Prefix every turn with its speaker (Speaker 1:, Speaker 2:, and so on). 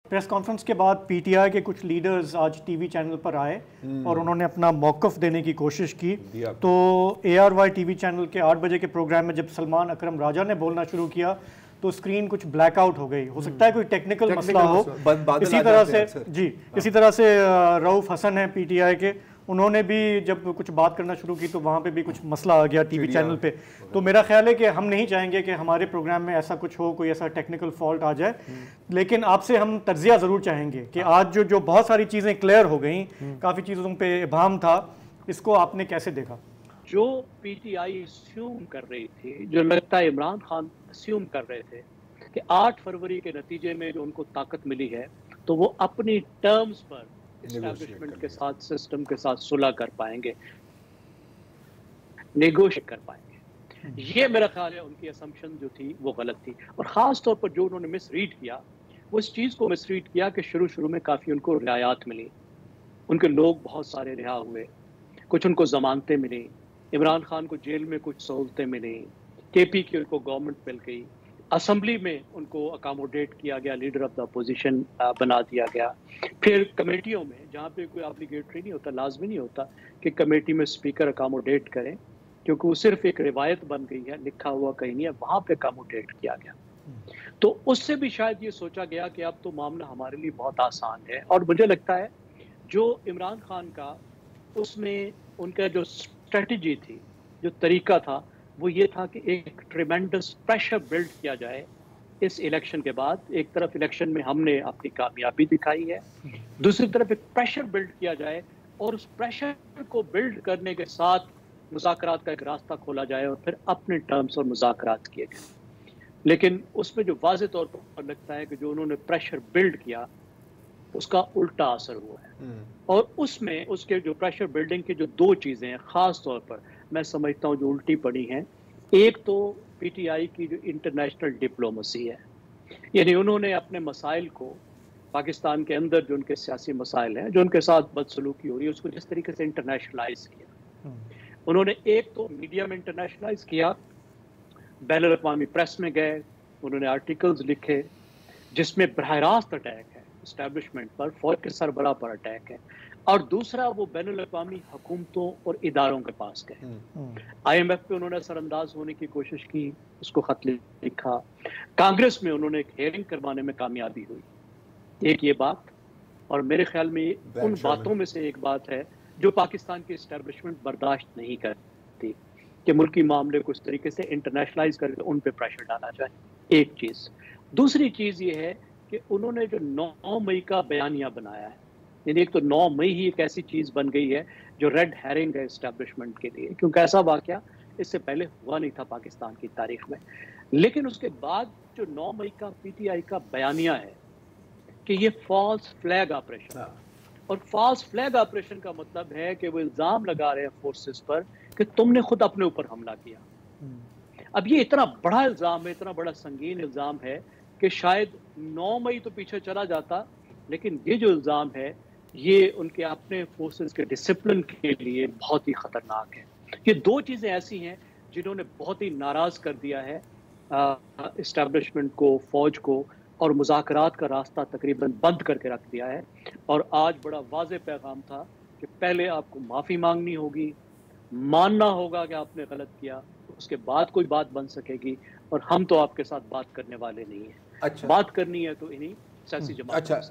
Speaker 1: Press conference के बाद PTI के कुछ लीडर्स आज टीवी चैनल पर आए और उन्होंने अपना मौक़िफ़ देने की कोशिश की। तो ARY टीवी चैनल के 8 बजे के प्रोग्राम में जब सलमान अकरम राजा ने बोलना शुरू किया तो स्क्रीन कुछ ब्लैकआउट हो गई। हो सकता है कोई टेक्निकल मसला हो। इसी तरह से रऊफ़ हसन है पीटीआई के, उन्होंने भी जब कुछ बात करना शुरू की तो वहाँ पे भी कुछ मसला आ गया टीवी चैनल पे। तो मेरा ख्याल है कि हम नहीं चाहेंगे कि हमारे प्रोग्राम में ऐसा कुछ हो, कोई ऐसा टेक्निकल फॉल्ट आ जाए। लेकिन आपसे हम तर्जिया ज़रूर चाहेंगे कि आज जो बहुत सारी चीज़ें क्लियर हो गई, काफ़ी चीज़ों पे इबाहम था, इसको आपने कैसे देखा?
Speaker 2: जो पीटीआई अस्यूम कर रही थी, जो लगता है इमरान खान अस्यूम कर रहे थे कि 8 फरवरी के नतीजे में जो उनको ताकत मिली है तो वो अपनी टर्म्स पर एस्टैब्लिशमेंट के साथ, सिस्टम के साथ सुलह कर पाएंगे, नेगोशिएट कर पाएंगे। ये मेरा ख्याल है उनकी असम्पशन जो थी वो गलत थी। और ख़ास तौर पर जो उन्होंने मिसरीड किया, वो इस चीज़ को मिसरीड किया कि शुरू में काफ़ी उनको रियायत मिली, उनके लोग बहुत सारे रिहा हुए, कुछ उनको ज़मानतें मिली, इमरान खान को जेल में कुछ सहूलतें मिली, KP की उनको गवर्नमेंट मिल गई, असेंबली में उनको अकोमोडेट किया गया, लीडर ऑफ द अपोजिशन बना दिया गया। फिर कमेटियों में जहाँ पे कोई ऑब्लिगेटरी नहीं होता, लाजमी नहीं होता कि कमेटी में स्पीकर अकोमोडेट करें, क्योंकि वो सिर्फ एक रिवायत बन गई है, लिखा हुआ कहीं नहीं है, वहाँ पे अकोमोडेट किया गया। तो उससे भी शायद ये सोचा गया कि अब तो मामला हमारे लिए बहुत आसान है। और मुझे लगता है जो इमरान खान का उसमें उनका जो स्ट्रेटजी थी, जो तरीका था, वो ये था कि एक ट्रिमेंडस प्रेशर बिल्ड किया जाए इस इलेक्शन के बाद। एक तरफ इलेक्शन में हमने अपनी कामयाबी दिखाई है, दूसरी तरफ एक प्रेशर बिल्ड किया जाए और उस प्रेशर को बिल्ड करने के साथ मुज़ाकरात का एक रास्ता खोला जाए और फिर अपने टर्म्स और मुज़ाकरात किए गए। लेकिन उसमें जो वाज़े तौर पर लगता है कि जो उन्होंने प्रेशर बिल्ड किया उसका उल्टा असर हुआ है। और उसमें उसके जो प्रेशर बिल्डिंग की जो 2 चीज़ें हैं ख़ास तौर पर मैं समझता हूँ जो उल्टी पड़ी हैं, एक तो पीटीआई की जो इंटरनेशनल डिप्लोमेसी है, यानी उन्होंने अपने मसाइल को पाकिस्तान के अंदर जो उनके सियासी मसाइल हैं, जो उनके साथ बदसलूकी हो रही है, उसको जिस तरीके से इंटरनेशनलाइज किया, उन्होंने एक तो मीडिया में इंटरनेशनलाइज किया, बैनुल अक़वामी प्रेस में गए, उन्होंने आर्टिकल्स लिखे जिसमें बराह रास्त अटैक है एस्टैब्लिशमेंट पर, फौज के सरबराह पर अटैक है। और दूसरा वो बैनुल अक़वामी हुकूमतों और इदारों के पास गए, IMF पे उन्होंने असरअंदाज होने की कोशिश की, उसको खत लिखा, कांग्रेस में उन्होंने एक हेयरिंग करवाने में कामयाबी हुई। एक ये बात, और मेरे ख्याल में उन बातों में से एक बात है जो पाकिस्तान की एस्टैब्लिशमेंट बर्दाश्त नहीं करती कि मुल्की मामले को इस तरीके से इंटरनेशनलाइज करके उन पे प्रेशर डाला जाए, एक चीज़। दूसरी चीज़ ये है कि उन्होंने जो 9 मई का बयानिया बनाया है, यानी एक तो 9 मई ही एक ऐसी चीज़ बन गई है जो रेड हैरिंग है एस्टैब्लिशमेंट के लिए, क्योंकि ऐसा वाक़या इससे पहले हुआ नहीं था पाकिस्तान की तारीख में। लेकिन उसके बाद जो 9 मई का पीटीआई का बयानिया है कि ये फॉल्स फ्लैग ऑपरेशन, और फॉल्स फ्लैग ऑपरेशन का मतलब है कि वो इल्ज़ाम लगा रहे हैं फोर्सेस पर कि तुमने खुद अपने ऊपर हमला किया। अब ये इतना बड़ा इल्ज़ाम है, इतना बड़ा संगीन इल्ज़ाम है कि शायद 9 मई तो पीछे चला जाता, लेकिन ये जो इल्ज़ाम है ये उनके अपने फोर्सेस के डिसिप्लिन के लिए बहुत ही ख़तरनाक है। ये 2 चीज़ें ऐसी हैं जिन्होंने बहुत ही नाराज़ कर दिया है एस्टैब्लिशमेंट को, फ़ौज को, और मुज़ाकरात का रास्ता तकरीबन बंद करके रख दिया है। और आज बड़ा वाज़ेह पैगाम था कि पहले आपको माफ़ी मांगनी होगी, मानना होगा कि आपने गलत किया, उसके बाद कोई बात बन सकेगी। और हम तो आपके साथ बात करने वाले नहीं हैं। बात करनी है तो इन्हीं सियासी जमातों से।